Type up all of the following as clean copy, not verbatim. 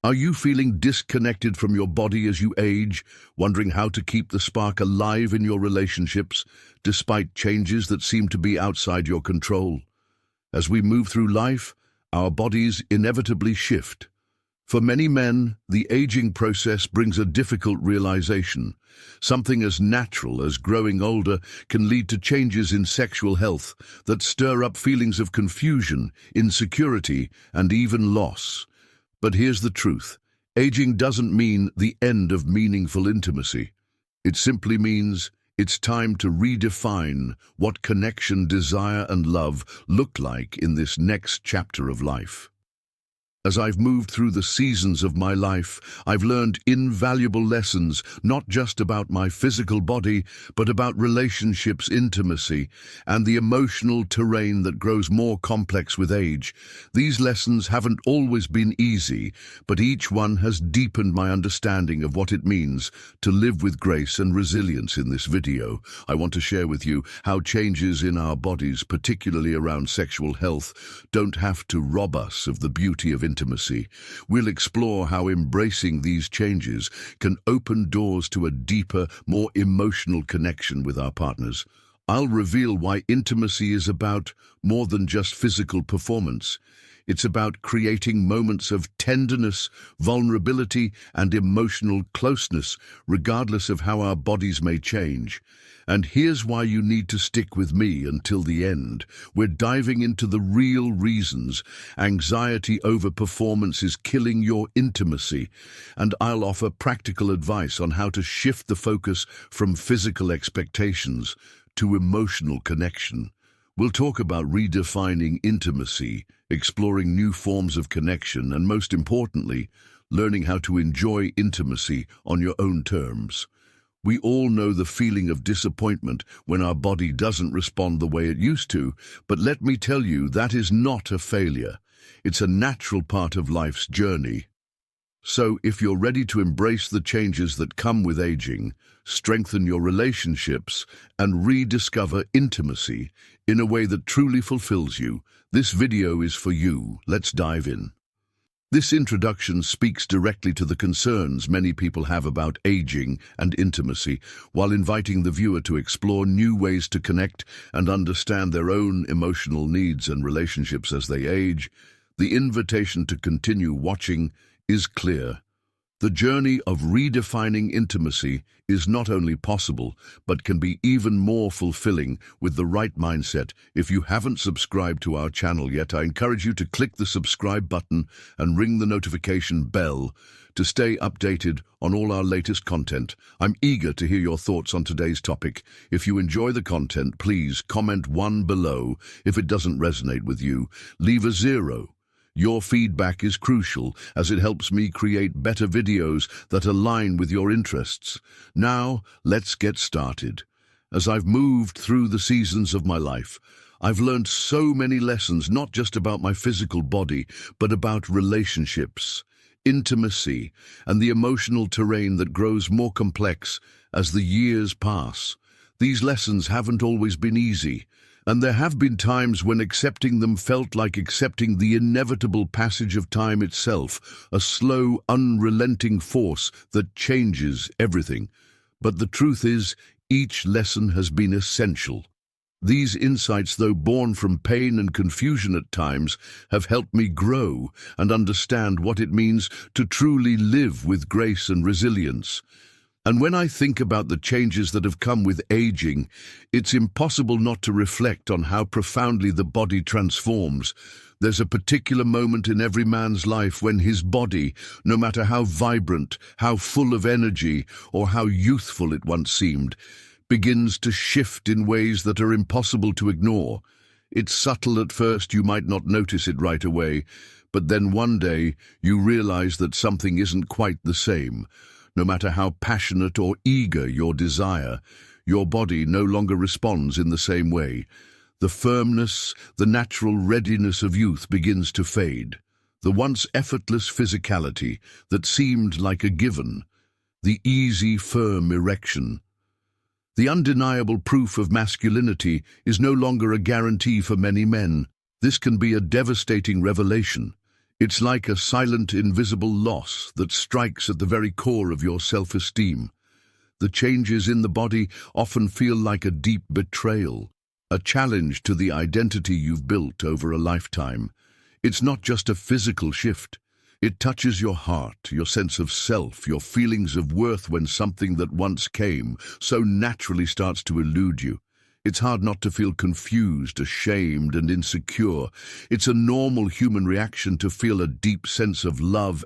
Are you feeling disconnected from your body as you age, wondering how to keep the spark alive in your relationships, despite changes that seem to be outside your control? As we move through life, our bodies inevitably shift. For many men, the aging process brings a difficult realization. Something as natural as growing older can lead to changes in sexual health that stir up feelings of confusion, insecurity, and even loss. But here's the truth. Aging doesn't mean the end of meaningful intimacy. It simply means it's time to redefine what connection, desire, and love look like in this next chapter of life. As I've moved through the seasons of my life, I've learned invaluable lessons, not just about my physical body, but about relationships, intimacy, and the emotional terrain that grows more complex with age. These lessons haven't always been easy, but each one has deepened my understanding of what it means to live with grace and resilience. In this video, I want to share with you how changes in our bodies, particularly around sexual health, don't have to rob us of the beauty of intimacy. We'll explore how embracing these changes can open doors to a deeper, more emotional connection with our partners. I'll reveal why intimacy is about more than just physical performance. It's about creating moments of tenderness, vulnerability, and emotional closeness, regardless of how our bodies may change. And here's why you need to stick with me until the end. We're diving into the real reasons anxiety over performance is killing your intimacy, and I'll offer practical advice on how to shift the focus from physical expectations to emotional connection. We'll talk about redefining intimacy, exploring new forms of connection, and most importantly, learning how to enjoy intimacy on your own terms. We all know the feeling of disappointment when our body doesn't respond the way it used to, but let me tell you, that is not a failure. It's a natural part of life's journey. So, if you're ready to embrace the changes that come with aging, strengthen your relationships, and rediscover intimacy in a way that truly fulfills you, this video is for you. Let's dive in. This introduction speaks directly to the concerns many people have about aging and intimacy, while inviting the viewer to explore new ways to connect and understand their own emotional needs and relationships as they age. The invitation to continue watching is clear. The journey of redefining intimacy is not only possible, but can be even more fulfilling with the right mindset. If you haven't subscribed to our channel yet, I encourage you to click the subscribe button and ring the notification bell to stay updated on all our latest content. I'm eager to hear your thoughts on today's topic. If you enjoy the content, please comment 1 below. If it doesn't resonate with you, leave a 0. Your feedback is crucial as it helps me create better videos that align with your interests. Now, let's get started. As I've moved through the seasons of my life, I've learned so many lessons, not just about my physical body, but about relationships, intimacy, and the emotional terrain that grows more complex as the years pass. These lessons haven't always been easy, and there have been times when accepting them felt like accepting the inevitable passage of time itself, a slow, unrelenting force that changes everything. But the truth is, each lesson has been essential. These insights, though born from pain and confusion at times, have helped me grow and understand what it means to truly live with grace and resilience. And when I think about the changes that have come with aging, it's impossible not to reflect on how profoundly the body transforms. There's a particular moment in every man's life when his body, no matter how vibrant, how full of energy, or how youthful it once seemed, begins to shift in ways that are impossible to ignore. It's subtle at first, you might not notice it right away, but then one day you realize that something isn't quite the same. No matter how passionate or eager your desire, your body no longer responds in the same way. The firmness, the natural readiness of youth begins to fade. The once effortless physicality that seemed like a given, the easy, firm erection. The undeniable proof of masculinity is no longer a guarantee for many men. This can be a devastating revelation. It's like a silent, invisible loss that strikes at the very core of your self-esteem. The changes in the body often feel like a deep betrayal, a challenge to the identity you've built over a lifetime. It's not just a physical shift. It touches your heart, your sense of self, your feelings of worth when something that once came so naturally starts to elude you. It's hard not to feel confused, ashamed, and insecure. It's a normal human reaction to feel a deep sense of love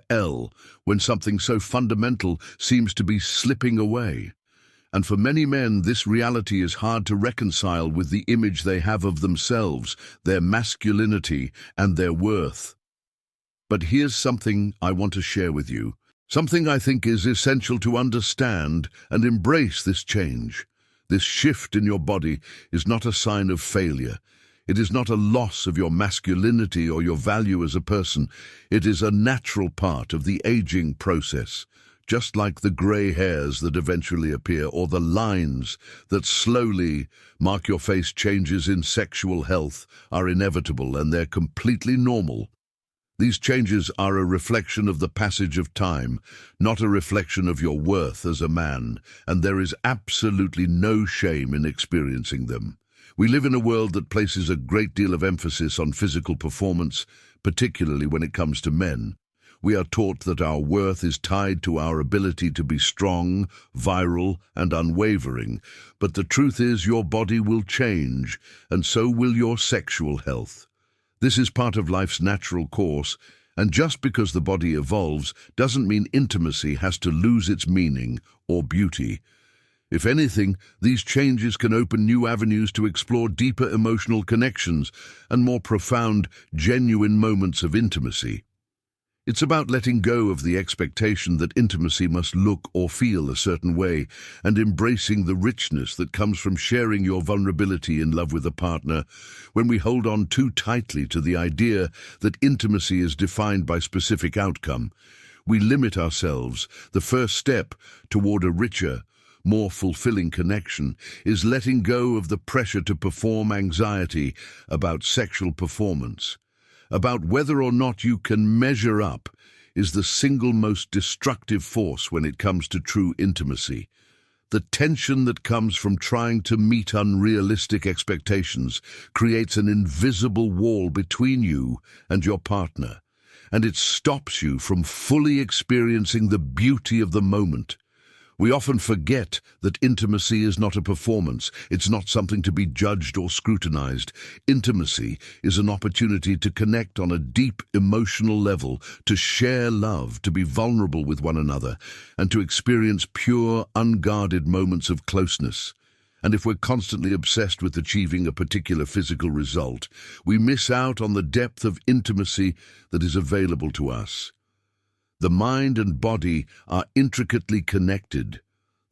when something so fundamental seems to be slipping away. And for many men, this reality is hard to reconcile with the image they have of themselves, their masculinity, and their worth. But here's something I want to share with you, something I think is essential to understand and embrace this change. This shift in your body is not a sign of failure. It is not a loss of your masculinity or your value as a person. It is a natural part of the aging process, just like the grey hairs that eventually appear or the lines that slowly mark your face. Changes in sexual health are inevitable and they're completely normal. These changes are a reflection of the passage of time, not a reflection of your worth as a man, and there is absolutely no shame in experiencing them. We live in a world that places a great deal of emphasis on physical performance, particularly when it comes to men. We are taught that our worth is tied to our ability to be strong, virile, and unwavering, but the truth is your body will change, and so will your sexual health. This is part of life's natural course, and just because the body evolves doesn't mean intimacy has to lose its meaning or beauty. If anything, these changes can open new avenues to explore deeper emotional connections and more profound, genuine moments of intimacy. It's about letting go of the expectation that intimacy must look or feel a certain way and embracing the richness that comes from sharing your vulnerability in love with a partner. When we hold on too tightly to the idea that intimacy is defined by specific outcome, we limit ourselves. The first step toward a richer, more fulfilling connection is letting go of the pressure to perform. Anxiety about sexual performance, about whether or not you can measure up, is the single most destructive force when it comes to true intimacy. The tension that comes from trying to meet unrealistic expectations creates an invisible wall between you and your partner, and it stops you from fully experiencing the beauty of the moment. We often forget that intimacy is not a performance. It's not something to be judged or scrutinized. Intimacy is an opportunity to connect on a deep emotional level, to share love, to be vulnerable with one another, and to experience pure, unguarded moments of closeness. And if we're constantly obsessed with achieving a particular physical result, we miss out on the depth of intimacy that is available to us. The mind and body are intricately connected.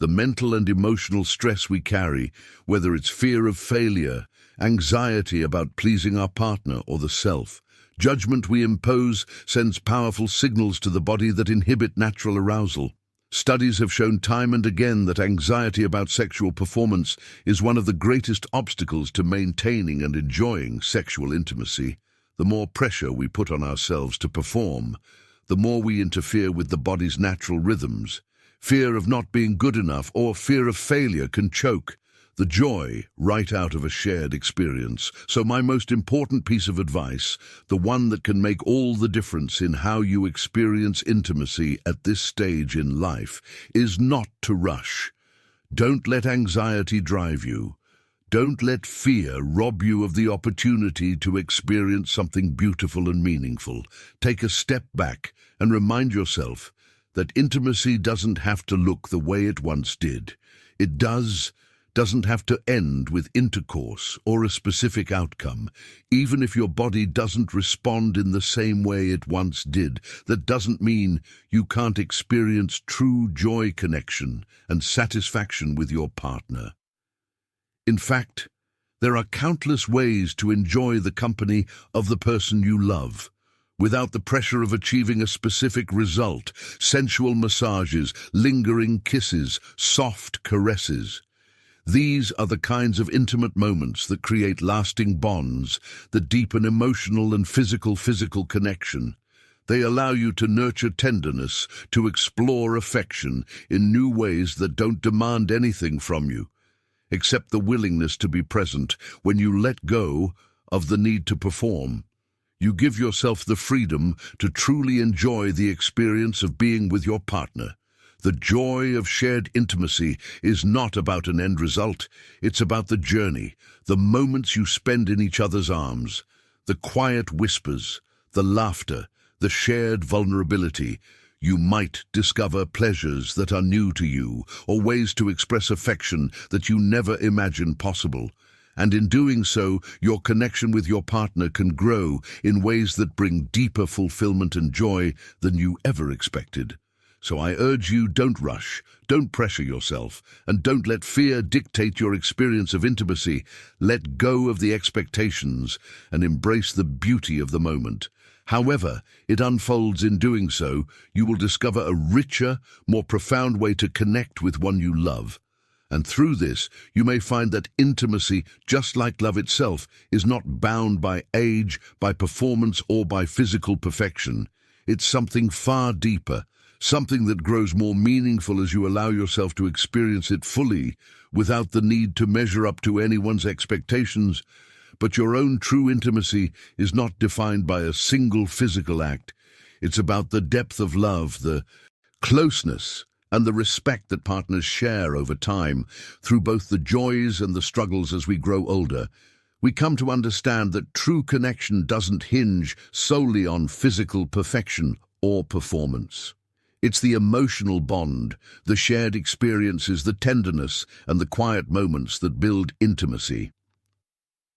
The mental and emotional stress we carry, whether it's fear of failure, anxiety about pleasing our partner or the self, judgment we impose, sends powerful signals to the body that inhibit natural arousal. Studies have shown time and again that anxiety about sexual performance is one of the greatest obstacles to maintaining and enjoying sexual intimacy. The more pressure we put on ourselves to perform, the more we interfere with the body's natural rhythms. Fear of not being good enough or fear of failure can choke the joy right out of a shared experience. So my most important piece of advice, the one that can make all the difference in how you experience intimacy at this stage in life, is not to rush. Don't let anxiety drive you. Don't let fear rob you of the opportunity to experience something beautiful and meaningful. Take a step back and remind yourself that intimacy doesn't have to look the way it once did. It doesn't have to end with intercourse or a specific outcome. Even if your body doesn't respond in the same way it once did, that doesn't mean you can't experience true joy, connection, and satisfaction with your partner. In fact, there are countless ways to enjoy the company of the person you love, without the pressure of achieving a specific result. Sensual massages, lingering kisses, soft caresses. These are the kinds of intimate moments that create lasting bonds, that deepen emotional and physical connection. They allow you to nurture tenderness, to explore affection in new ways that don't demand anything from you, except the willingness to be present. When you let go of the need to perform, you give yourself the freedom to truly enjoy the experience of being with your partner. The joy of shared intimacy is not about an end result. It's about the journey, the moments you spend in each other's arms, the quiet whispers, the laughter, the shared vulnerability. You might discover pleasures that are new to you, or ways to express affection that you never imagined possible. And in doing so, your connection with your partner can grow in ways that bring deeper fulfillment and joy than you ever expected. So I urge you, don't rush, don't pressure yourself, and don't let fear dictate your experience of intimacy. Let go of the expectations and embrace the beauty of the moment. However it unfolds, in doing so, you will discover a richer, more profound way to connect with one you love. And through this, you may find that intimacy, just like love itself, is not bound by age, by performance, or by physical perfection. It's something far deeper, something that grows more meaningful as you allow yourself to experience it fully, without the need to measure up to anyone's expectations. But your own true intimacy is not defined by a single physical act. It's about the depth of love, the closeness, and the respect that partners share over time. Through both the joys and the struggles as we grow older, we come to understand that true connection doesn't hinge solely on physical perfection or performance. It's the emotional bond, the shared experiences, the tenderness, and the quiet moments that build intimacy.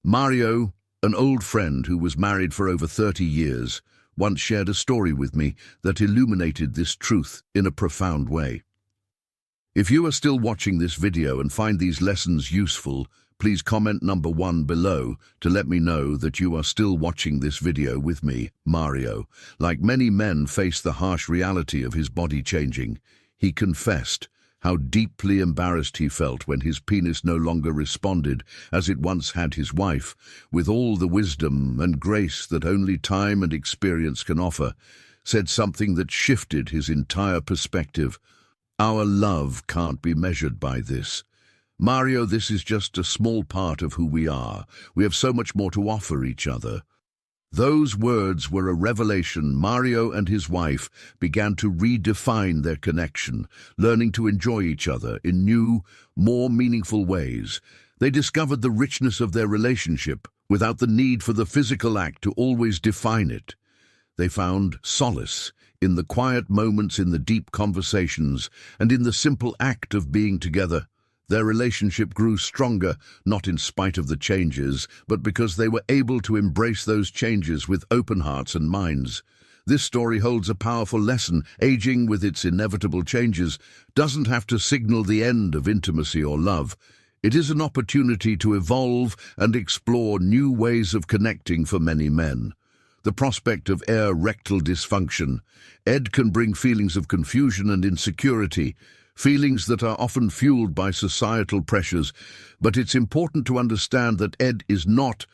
Mario, an old friend who was married for over 30 years, once shared a story with me that illuminated this truth in a profound way. If you are still watching this video and find these lessons useful, please comment number 1 below to let me know that you are still watching this video with me. Mario, like many men, faced the harsh reality of his body changing. He confessed how deeply embarrassed he felt when his penis no longer responded as it once had. His wife, with all the wisdom and grace that only time and experience can offer, said something that shifted his entire perspective. Our love can't be measured by this. Mario, this is just a small part of who we are. We have so much more to offer each other. Those words were a revelation. Mario and his wife began to redefine their connection, learning to enjoy each other in new, more meaningful ways. They discovered the richness of their relationship without the need for the physical act to always define it. They found solace in the quiet moments, in the deep conversations, and in the simple act of being together. Their relationship grew stronger, not in spite of the changes, but because they were able to embrace those changes with open hearts and minds. This story holds a powerful lesson. Aging, with its inevitable changes, doesn't have to signal the end of intimacy or love. It is an opportunity to evolve and explore new ways of connecting for many men. The prospect of erectile dysfunction, ED, can bring feelings of confusion and insecurity, feelings that are often fueled by societal pressures. But it's important to understand that ED is not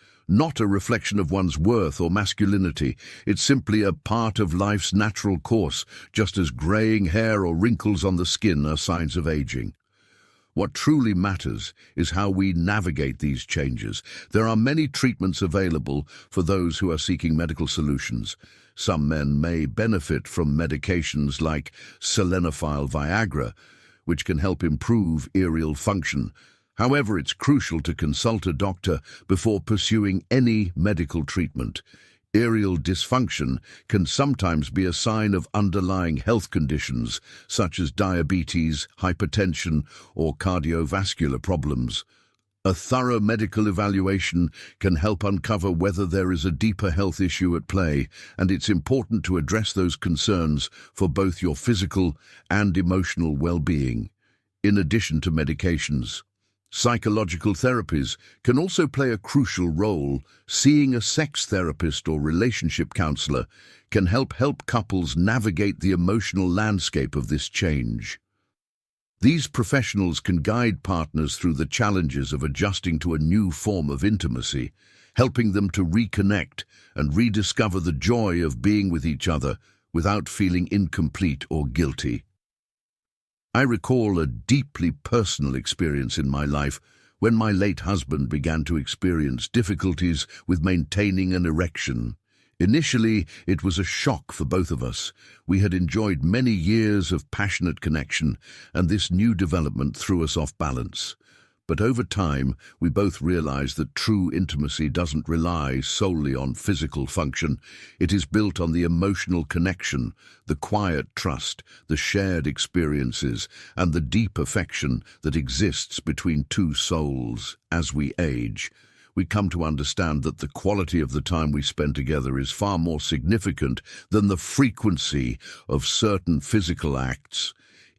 a reflection of one's worth or masculinity. It's simply a part of life's natural course, just as graying hair or wrinkles on the skin are signs of aging. What truly matters is how we navigate these changes. There are many treatments available for those who are seeking medical solutions. Some men may benefit from medications like sildenafil Viagra, which can help improve erectile function. However, it's crucial to consult a doctor before pursuing any medical treatment. Erectile dysfunction can sometimes be a sign of underlying health conditions, such as diabetes, hypertension, or cardiovascular problems. A thorough medical evaluation can help uncover whether there is a deeper health issue at play, and it's important to address those concerns for both your physical and emotional well-being. In addition to medications, psychological therapies can also play a crucial role. Seeing a sex therapist or relationship counselor can help couples navigate the emotional landscape of this change. These professionals can guide partners through the challenges of adjusting to a new form of intimacy, helping them to reconnect and rediscover the joy of being with each other without feeling incomplete or guilty. I recall a deeply personal experience in my life when my late husband began to experience difficulties with maintaining an erection. Initially, it was a shock for both of us. We had enjoyed many years of passionate connection, and this new development threw us off balance. But over time, we both realized that true intimacy doesn't rely solely on physical function. It is built on the emotional connection, the quiet trust, the shared experiences, and the deep affection that exists between two souls. As we age, we come to understand that the quality of the time we spend together is far more significant than the frequency of certain physical acts.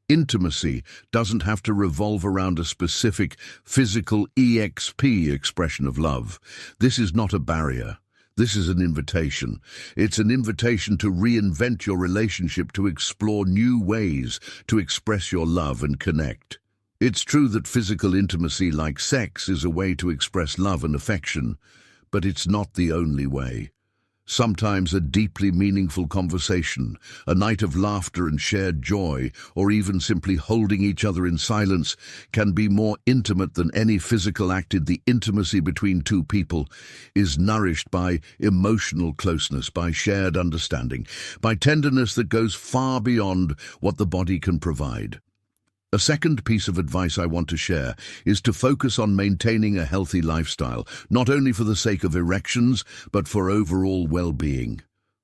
Intimacy doesn't have to revolve around a specific physical expression of love. This is not a barrier. This is an invitation. It's an invitation to reinvent your relationship, to explore new ways to express your love and connect. It's true that physical intimacy, like sex, is a way to express love and affection, but it's not the only way. Sometimes a deeply meaningful conversation, a night of laughter and shared joy, or even simply holding each other in silence can be more intimate than any physical act. The intimacy between two people is nourished by emotional closeness, by shared understanding, by tenderness that goes far beyond what the body can provide. A second piece of advice I want to share is to focus on maintaining a healthy lifestyle, not only for the sake of erections, but for overall well-being.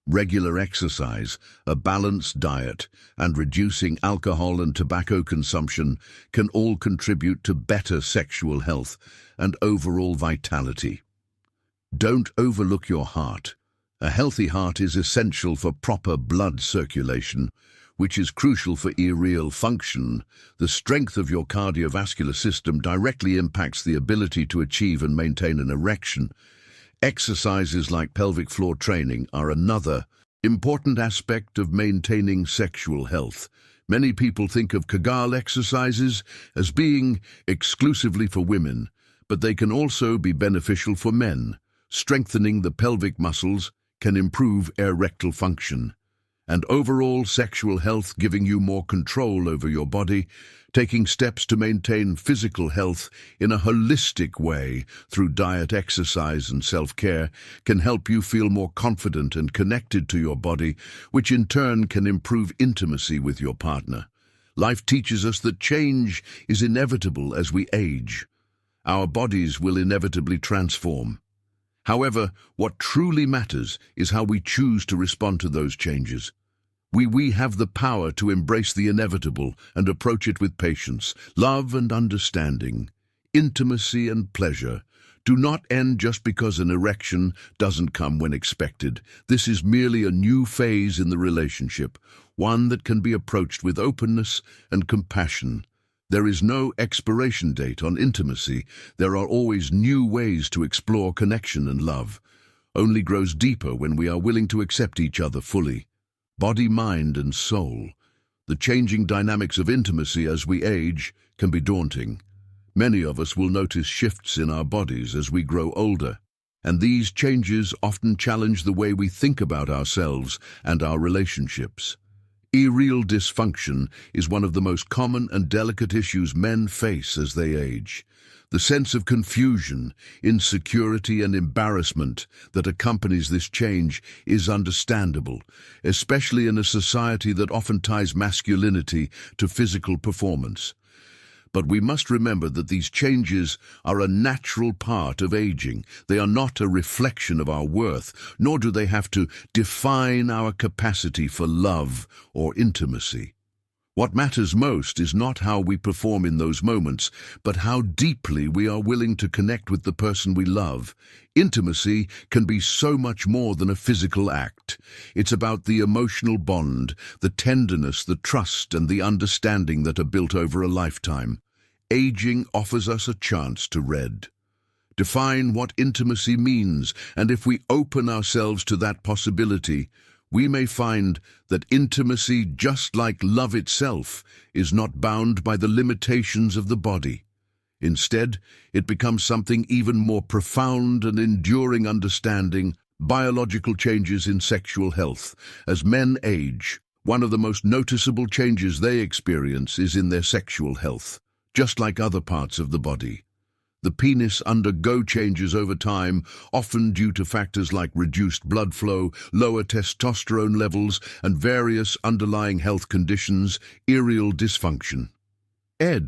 Regular exercise, a balanced diet, and reducing alcohol and tobacco consumption can all contribute to better sexual health and overall vitality. Don't overlook your heart. A healthy heart is essential for proper blood circulation, which is crucial for erectile function. The strength of your cardiovascular system directly impacts the ability to achieve and maintain an erection. Exercises like pelvic floor training are another important aspect of maintaining sexual health. Many people think of Kegel exercises as being exclusively for women, but they can also be beneficial for men. Strengthening the pelvic muscles can improve erectile function and overall sexual health, giving you more control over your body. Taking steps to maintain physical health in a holistic way through diet, exercise, and self-care can help you feel more confident and connected to your body, which in turn can improve intimacy with your partner. Life teaches us that change is inevitable as we age. Our bodies will inevitably transform. However, what truly matters is how we choose to respond to those changes. We have the power to embrace the inevitable and approach it with patience. Love and understanding, intimacy and pleasure do not end just because an erection doesn't come when expected. This is merely a new phase in the relationship, one that can be approached with openness and compassion. There is no expiration date on intimacy. There are always new ways to explore connection, and love only grows deeper when we are willing to accept each other fully. Body, mind, and soul. The changing dynamics of intimacy as we age can be daunting. Many of us will notice shifts in our bodies as we grow older, and these changes often challenge the way we think about ourselves and our relationships. Erectile dysfunction is one of the most common and delicate issues men face as they age. The sense of confusion, insecurity, and embarrassment that accompanies this change is understandable, especially in a society that often ties masculinity to physical performance. But we must remember that these changes are a natural part of aging. They are not a reflection of our worth, nor do they have to define our capacity for love or intimacy. What matters most is not how we perform in those moments, but how deeply we are willing to connect with the person we love. Intimacy can be so much more than a physical act. It's about the emotional bond, the tenderness, the trust, and the understanding that are built over a lifetime. Aging offers us a chance to define what intimacy means, and if we open ourselves to that possibility, we may find that intimacy, just like love itself, is not bound by the limitations of the body. Instead, it becomes something even more profound and enduring: understanding biological changes in sexual health. As men age, one of the most noticeable changes they experience is in their sexual health. Just like other parts of the body, the penis undergoes changes over time, often due to factors like reduced blood flow, lower testosterone levels, and various underlying health conditions. Erectile dysfunction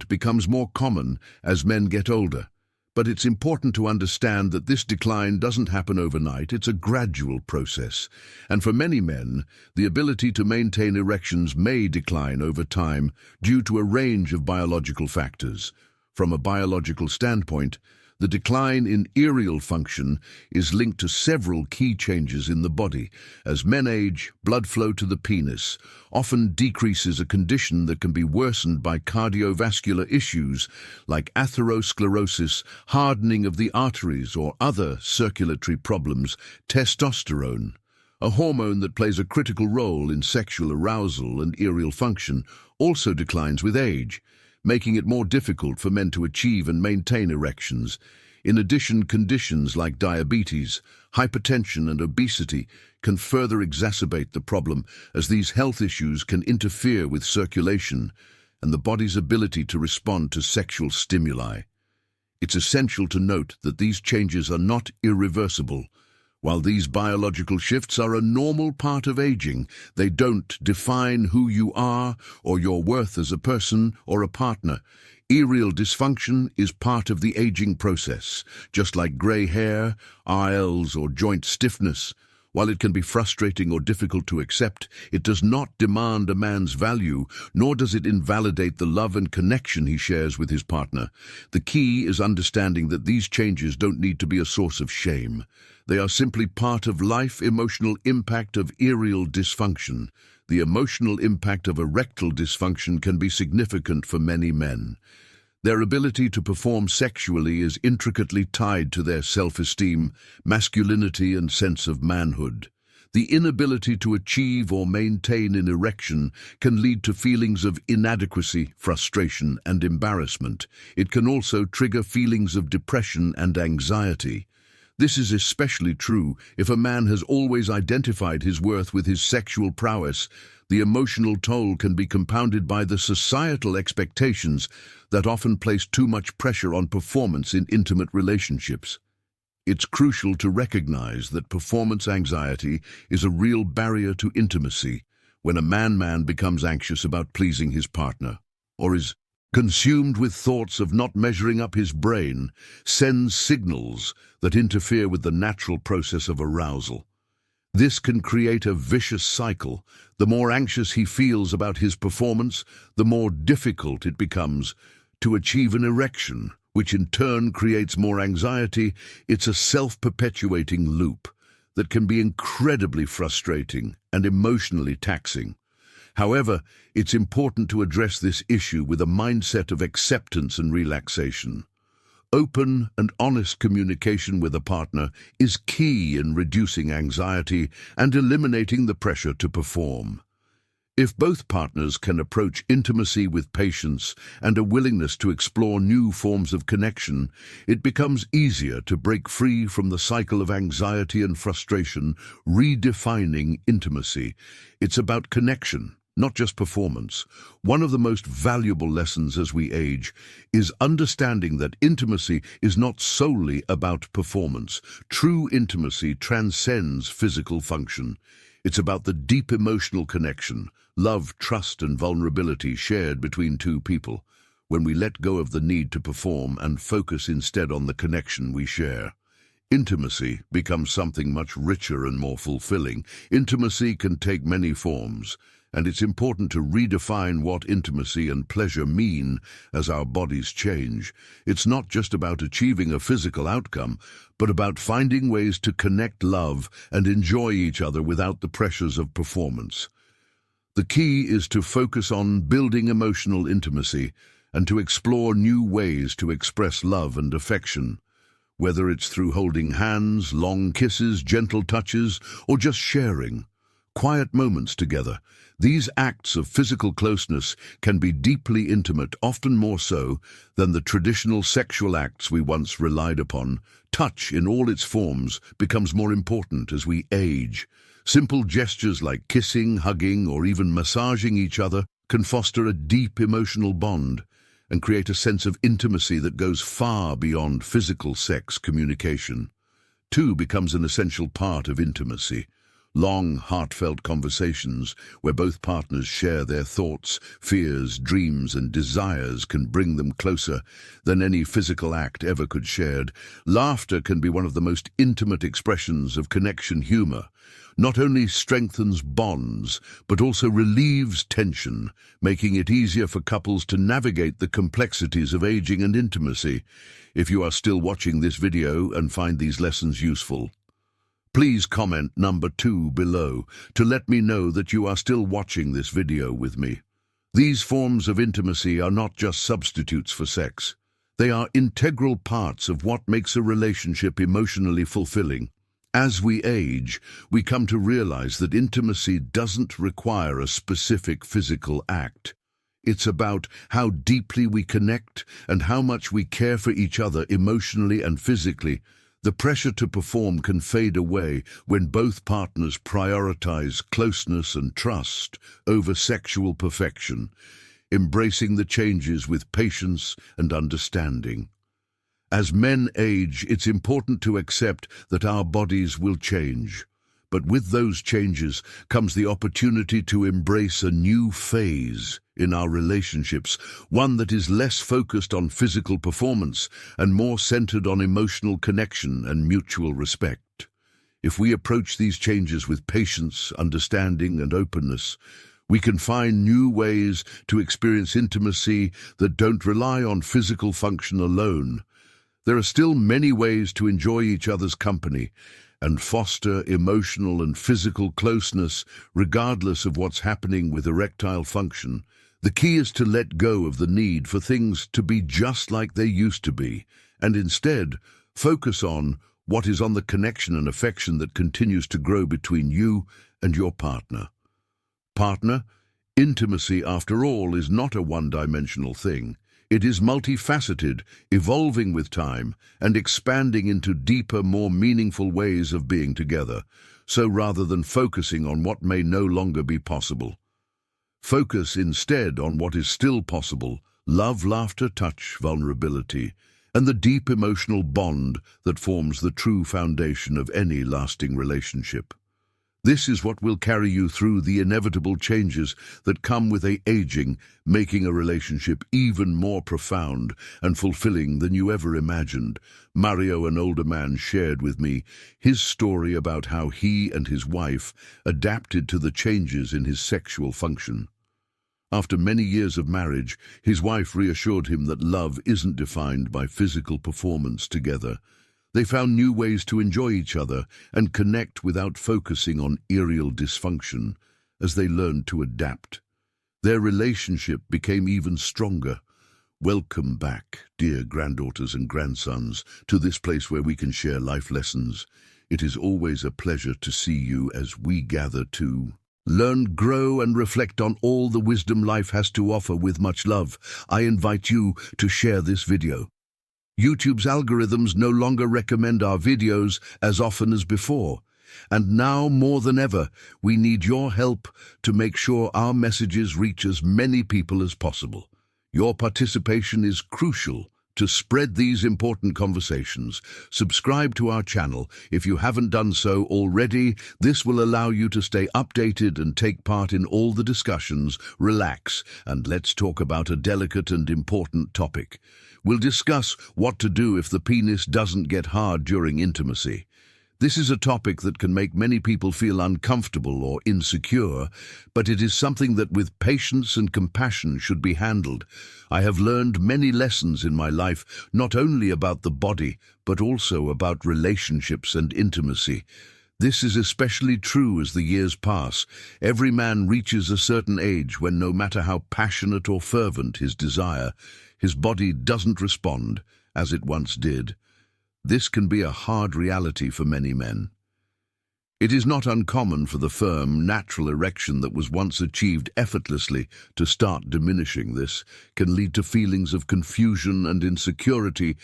becomes more common as men get older, but it's important to understand that this decline doesn't happen overnight. It's a gradual process, and for many men, the ability to maintain erections may decline over time due to a range of biological factors. From a biological standpoint, the decline in erectile function is linked to several key changes in the body. As men age, blood flow to the penis often decreases, a condition that can be worsened by cardiovascular issues like atherosclerosis, hardening of the arteries, or other circulatory problems. Testosterone, a hormone that plays a critical role in sexual arousal and erectile function, also declines with age, making it more difficult for men to achieve and maintain erections. In addition, conditions like diabetes, hypertension, and obesity can further exacerbate the problem, as these health issues can interfere with circulation and the body's ability to respond to sexual stimuli. It's essential to note that these changes are not irreversible. While these biological shifts are a normal part of aging, they don't define who you are or your worth as a person or a partner. Erectile dysfunction is part of the aging process, just like gray hair, ILs, or joint stiffness. While it can be frustrating or difficult to accept, it does not demand a man's value, nor does it invalidate the love and connection he shares with his partner. The key is understanding that these changes don't need to be a source of shame. They are simply part of life. Emotional impact of erectile dysfunction. The emotional impact of erectile dysfunction can be significant for many men. Their ability to perform sexually is intricately tied to their self-esteem, masculinity, and sense of manhood. The inability to achieve or maintain an erection can lead to feelings of inadequacy, frustration, and embarrassment. It can also trigger feelings of depression and anxiety. This is especially true if a man has always identified his worth with his sexual prowess. The emotional toll can be compounded by the societal expectations that often place too much pressure on performance in intimate relationships. It's crucial to recognize that performance anxiety is a real barrier to intimacy. When a man becomes anxious about pleasing his partner, or is consumed with thoughts of not measuring up, his brain sends signals that interfere with the natural process of arousal. This can create a vicious cycle. The more anxious he feels about his performance, the more difficult it becomes to achieve an erection, which in turn creates more anxiety. It's a self-perpetuating loop that can be incredibly frustrating and emotionally taxing. However, it's important to address this issue with a mindset of acceptance and relaxation. Open and honest communication with a partner is key in reducing anxiety and eliminating the pressure to perform. If both partners can approach intimacy with patience and a willingness to explore new forms of connection, it becomes easier to break free from the cycle of anxiety and frustration. Redefining intimacy. It's about connection, not just performance. One of the most valuable lessons as we age is understanding that intimacy is not solely about performance. True intimacy transcends physical function. It's about the deep emotional connection, love, trust, and vulnerability shared between two people. When we let go of the need to perform and focus instead on the connection we share, intimacy becomes something much richer and more fulfilling. Intimacy can take many forms, and it's important to redefine what intimacy and pleasure mean as our bodies change. It's not just about achieving a physical outcome, but about finding ways to connect, love, and enjoy each other without the pressures of performance. The key is to focus on building emotional intimacy and to explore new ways to express love and affection. Whether it's through holding hands, long kisses, gentle touches, or just sharing quiet moments together. These acts of physical closeness can be deeply intimate, often more so than the traditional sexual acts we once relied upon. Touch in all its forms becomes more important as we age. Simple gestures like kissing, hugging, or even massaging each other can foster a deep emotional bond and create a sense of intimacy that goes far beyond physical sex communication. Two becomes an essential part of intimacy. Long, heartfelt conversations where both partners share their thoughts, fears, dreams, and desires can bring them closer than any physical act ever could shared. Laughter can be one of the most intimate expressions of connection. Humor not only strengthens bonds, but also relieves tension, making it easier for couples to navigate the complexities of aging and intimacy. If you are still watching this video and find these lessons useful, please comment number 2 below to let me know that you are still watching this video with me. These forms of intimacy are not just substitutes for sex. They are integral parts of what makes a relationship emotionally fulfilling. As we age, we come to realize that intimacy doesn't require a specific physical act. It's about how deeply we connect and how much we care for each other emotionally and physically. The pressure to perform can fade away when both partners prioritize closeness and trust over sexual perfection, embracing the changes with patience and understanding. As men age, it's important to accept that our bodies will change. But with those changes comes the opportunity to embrace a new phase in our relationships, one that is less focused on physical performance and more centered on emotional connection and mutual respect. If we approach these changes with patience, understanding, and openness, we can find new ways to experience intimacy that don't rely on physical function alone. There are still many ways to enjoy each other's company and foster emotional and physical closeness regardless of what's happening with erectile function. The key is to let go of the need for things to be just like they used to be, and instead focus on what is on the connection and affection that continues to grow between you and your partner. Intimacy, after all, is not a one-dimensional thing. It is multifaceted, evolving with time, and expanding into deeper, more meaningful ways of being together. So rather than focusing on what may no longer be possible, focus instead on what is still possible: love, laughter, touch, vulnerability, and the deep emotional bond that forms the true foundation of any lasting relationship. This is what will carry you through the inevitable changes that come with aging, making a relationship even more profound and fulfilling than you ever imagined. Mario, an older man, shared with me his story about how he and his wife adapted to the changes in his sexual function. After many years of marriage, his wife reassured him that love isn't defined by physical performance together. They found new ways to enjoy each other and connect without focusing on erectile dysfunction. As they learned to adapt, their relationship became even stronger. Welcome back, dear granddaughters and grandsons, to this place where we can share life lessons. It is always a pleasure to see you as we gather to learn, grow, and reflect on all the wisdom life has to offer. With much love, I invite you to share this video. YouTube's algorithms no longer recommend our videos as often as before, and now more than ever, we need your help to make sure our messages reach as many people as possible. Your participation is crucial to spread these important conversations. Subscribe to our channel if you haven't done so already. This will allow you to stay updated and take part in all the discussions. Relax, and let's talk about a delicate and important topic. We'll discuss what to do if the penis doesn't get hard during intimacy. This is a topic that can make many people feel uncomfortable or insecure, but it is something that with patience and compassion should be handled. I have learned many lessons in my life, not only about the body, but also about relationships and intimacy. This is especially true as the years pass. Every man reaches a certain age when, no matter how passionate or fervent his desire, his body doesn't respond as it once did. This can be a hard reality for many men. It is not uncommon for the firm, natural erection that was once achieved effortlessly to start diminishing. This can lead to feelings of confusion and insecurity